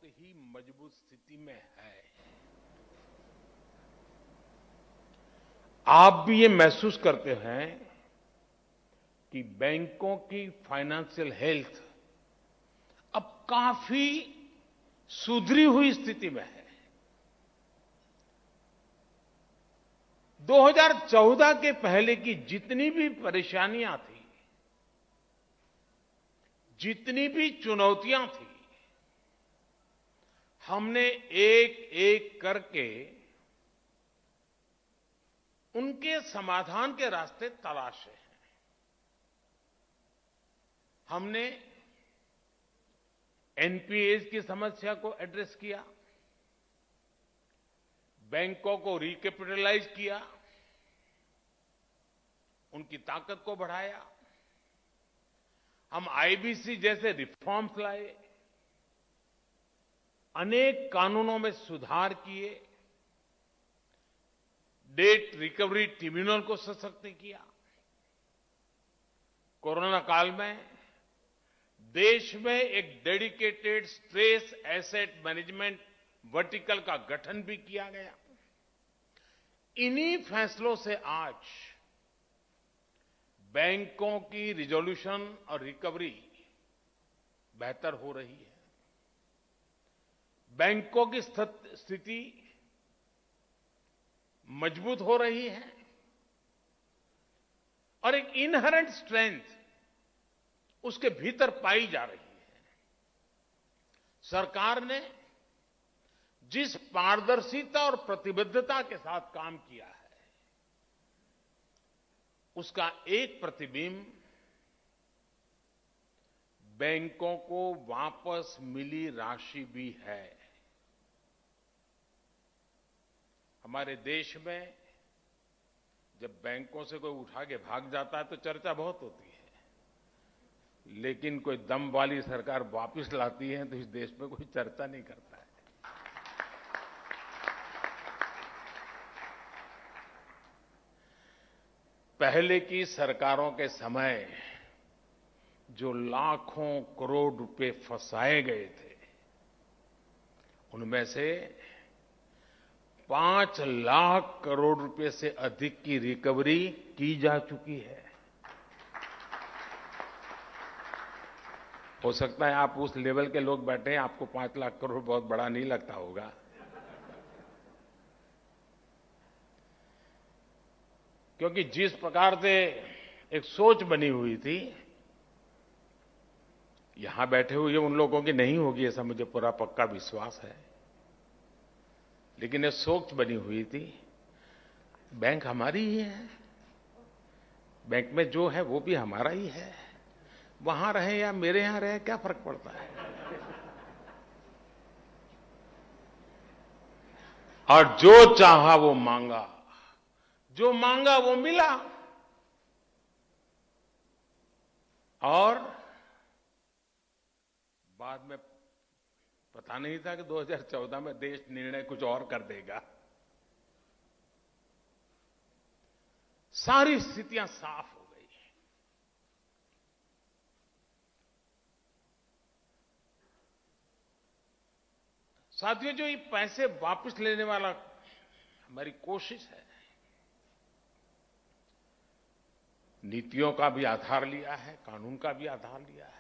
बहुत ही मजबूत स्थिति में है। आप भी ये महसूस करते हैं कि बैंकों की फाइनेंशियल हेल्थ अब काफी सुधरी हुई स्थिति में है। 2014 के पहले की जितनी भी परेशानियां थी, जितनी भी चुनौतियां थी, हमने एक एक करके उनके समाधान के रास्ते तलाशे हैं। हमने एनपीएस की समस्या को एड्रेस किया, बैंकों को रिकैपिटलाइज किया, उनकी ताकत को बढ़ाया। हम आईबीसी जैसे रिफॉर्म्स लाए, अनेक कानूनों में सुधार किए, डेट रिकवरी ट्रिब्यूनल को सशक्त किया। कोरोना काल में देश में एक dedicated stress asset management vertical का गठन भी किया गया। इन्हीं फैसलों से आज बैंकों की रिजोल्यूशन और रिकवरी बेहतर हो रही है। बैंकों की स्थिति मजबूत हो रही है और एक इनहेरेंट स्ट्रेंथ उसके भीतर पाई जा रही है। सरकार ने जिस पारदर्शिता और प्रतिबद्धता के साथ काम किया है, उसका एक प्रतिबिंब बैंकों को वापस मिली राशि भी है। हमारे देश में जब बैंकों से कोई उठा के भाग जाता है तो चर्चा बहुत होती है, लेकिन कोई दम वाली सरकार वापस लाती है तो इस देश में कोई चर्चा नहीं करता है। पहले की सरकारों के समय जो लाखों करोड़ रुपए फंसाए गए थे, उनमें से 5 लाख करोड़ रुपए से अधिक की रिकवरी की जा चुकी है। हो सकता है आप उस लेवल के लोग बैठे हैं, आपको 5 लाख करोड़ बहुत बड़ा नहीं लगता होगा, क्योंकि जिस प्रकार से एक सोच बनी हुई थी, यहां बैठे हुए उन लोगों की नहीं होगी ऐसा मुझे पूरा पक्का विश्वास है, लेकिन ये सोच बनी हुई थी बैंक हमारी ही है, बैंक में जो है वो भी हमारा ही है, वहां रहे या मेरे यहां रहे क्या फर्क पड़ता है। और जो चाहा वो मांगा, जो मांगा वो मिला, और बाद में पता नहीं था कि 2014 में देश निर्णय कुछ और कर देगा। सारी स्थितियां साफ हो गई। साथियों, जो ये पैसे वापस लेने वाला हमारी कोशिश है, नीतियों का भी आधार लिया है, कानून का भी आधार लिया है,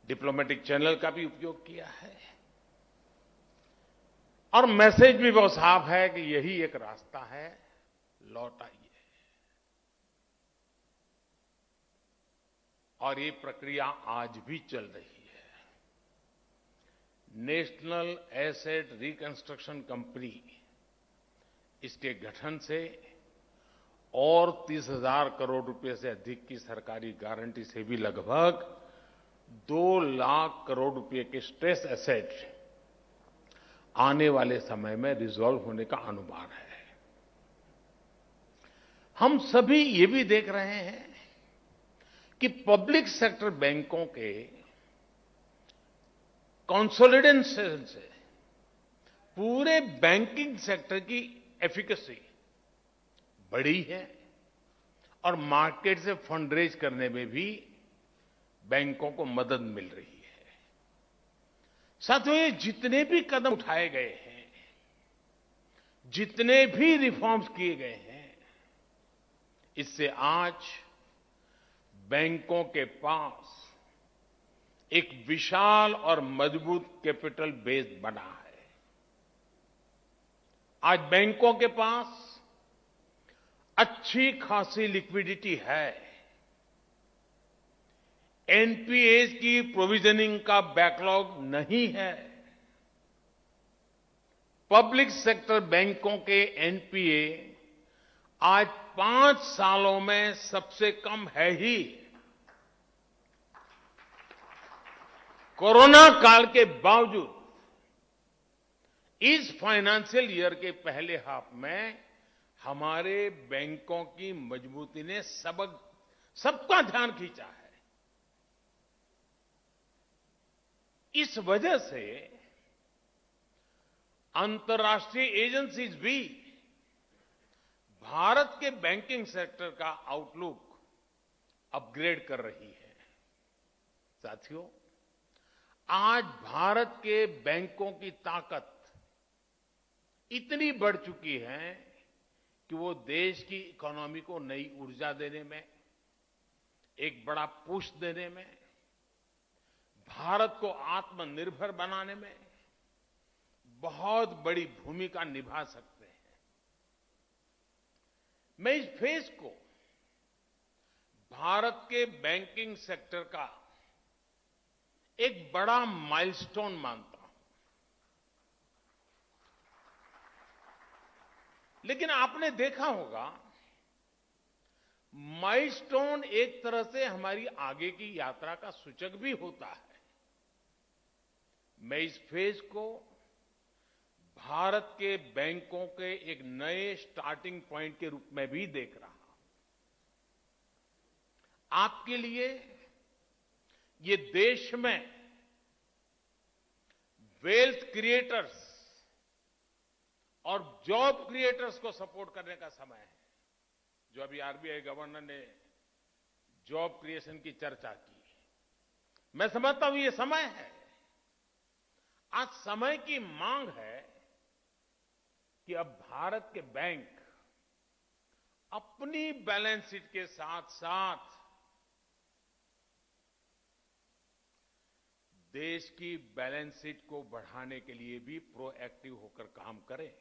डिप्लोमेटिक चैनल का भी उपयोग किया है, और मैसेज भी बहुत साफ है कि यही एक रास्ता है, लौट आइए। और ये प्रक्रिया आज भी चल रही है। नेशनल एसेट रिकंस्ट्रक्शन कंपनी, इसके गठन से और 30,000 करोड़ रुपए से अधिक की सरकारी गारंटी से भी लगभग 2 लाख करोड़ रुपए के स्ट्रेस एसेट आने वाले समय में रिजॉल्व होने का अनुमान है। हम सभी ये भी देख रहे हैं कि पब्लिक सेक्टर बैंकों के कंसोलिडेशन से पूरे बैंकिंग सेक्टर की एफिकेसी बढ़ी है और मार्केट से फंड रेज करने में भी बैंकों को मदद मिल रही है। साथियों, ये जितने भी कदम उठाए गए हैं, जितने भी रिफॉर्म्स किए गए हैं, इससे आज बैंकों के पास एक विशाल और मजबूत कैपिटल बेस बना है। आज बैंकों के पास अच्छी खासी लिक्विडिटी है। एनपीएस की प्रोविजनिंग का बैकलॉग नहीं है। पब्लिक सेक्टर बैंकों के एनपीए आज 5 सालों में सबसे कम है ही। कोरोना काल के बावजूद इस फाइनेंशियल ईयर के पहले हाफ में हमारे बैंकों की मजबूती ने सबका ध्यान खींचा है। इस वजह से अंतर्राष्ट्रीय एजेंसीज भी भारत के बैंकिंग सेक्टर का आउटलुक अपग्रेड कर रही है। साथियों, आज भारत के बैंकों की ताकत इतनी बढ़ चुकी है कि वो देश की इकोनॉमी को नई ऊर्जा देने में, एक बड़ा पुश देने में, भारत को आत्मनिर्भर बनाने में बहुत बड़ी भूमिका निभा सकते हैं। मैं इस फेज को भारत के बैंकिंग सेक्टर का एक बड़ा माइलस्टोन मानता हूं। लेकिन आपने देखा होगा, माइलस्टोन एक तरह से हमारी आगे की यात्रा का सूचक भी होता है। मैं इस फेज को भारत के बैंकों के एक नए स्टार्टिंग पॉइंट के रूप में भी देख रहा हूं। आपके लिए ये देश में वेल्थ क्रिएटर्स और जॉब क्रिएटर्स को सपोर्ट करने का समय है। जो अभी आरबीआई गवर्नर ने जॉब क्रिएशन की चर्चा की, मैं समझता हूं ये समय है। आज समय की मांग है कि अब भारत के बैंक अपनी बैलेंस शीट के साथ साथ देश की बैलेंस शीट को बढ़ाने के लिए भी प्रोएक्टिव होकर काम करें।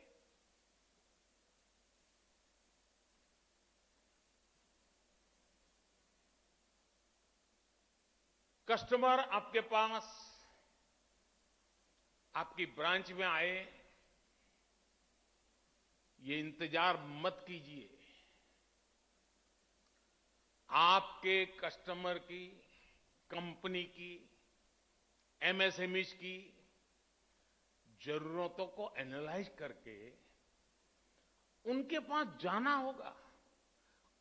कस्टमर आपके पास, आपकी ब्रांच में आए, ये इंतजार मत कीजिए। आपके कस्टमर की, कंपनी की, एमएसएमईज की जरूरतों को एनालाइज करके उनके पास जाना होगा,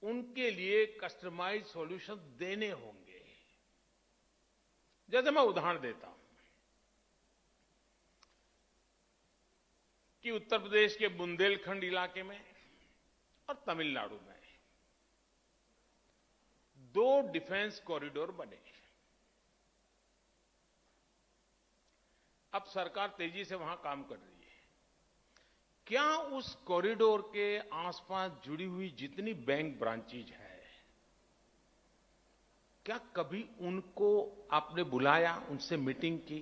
उनके लिए कस्टमाइज सॉल्यूशन देने होंगे। जैसे मैं उदाहरण देता हूं कि उत्तर प्रदेश के बुंदेलखंड इलाके में और तमिलनाडु में 2 डिफेंस कॉरिडोर बने। अब सरकार तेजी से वहां काम कर रही है। क्या उस कॉरिडोर के आसपास जुड़ी हुई जितनी बैंक ब्रांचेज है, क्या कभी उनको आपने बुलाया, उनसे मीटिंग की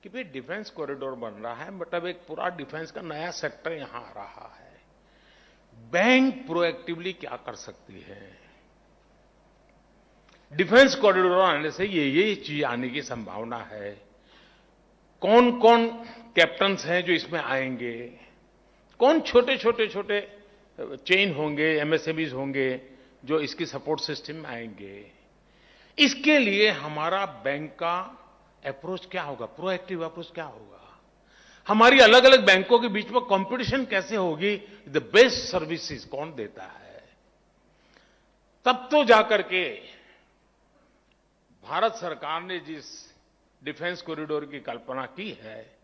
कि भाई डिफेंस कॉरिडोर बन रहा है, मतलब एक पूरा डिफेंस का नया सेक्टर यहां आ रहा है, बैंक प्रोएक्टिवली क्या कर सकती है? डिफेंस कॉरिडोर आने से ये चीज आने की संभावना है। कौन कौन कैप्टन्स हैं जो इसमें आएंगे, कौन छोटे चेन होंगे, एमएसएमईज होंगे जो इसकी सपोर्ट सिस्टम में आएंगे। इसके लिए हमारा बैंक का अप्रोच क्या होगा, प्रोएक्टिव अप्रोच क्या होगा, हमारी अलग अलग बैंकों के बीच में कंपटीशन कैसे होगी, द बेस्ट सर्विसेज कौन देता है। तब तो जाकर के भारत सरकार ने जिस डिफेंस कॉरिडोर की कल्पना की है,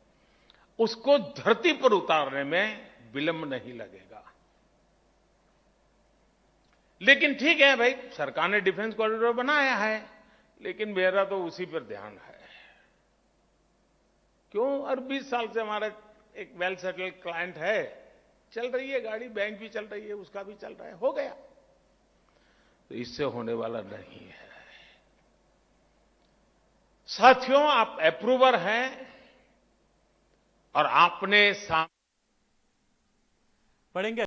उसको धरती पर उतारने में विलंब नहीं लगेगा। लेकिन ठीक है भाई, सरकार ने डिफेंस कॉरिडोर बनाया है, लेकिन मेरा तो उसी पर ध्यान है। क्यों? और 20 साल से हमारा एक वेल सेटल्ड क्लाइंट है, चल रही है गाड़ी, बैंक भी चल रही है, उसका भी चल रहा है, हो गया। तो इससे होने वाला नहीं है। साथियों, आप अप्रूवर हैं और आपने पढ़ेंगे।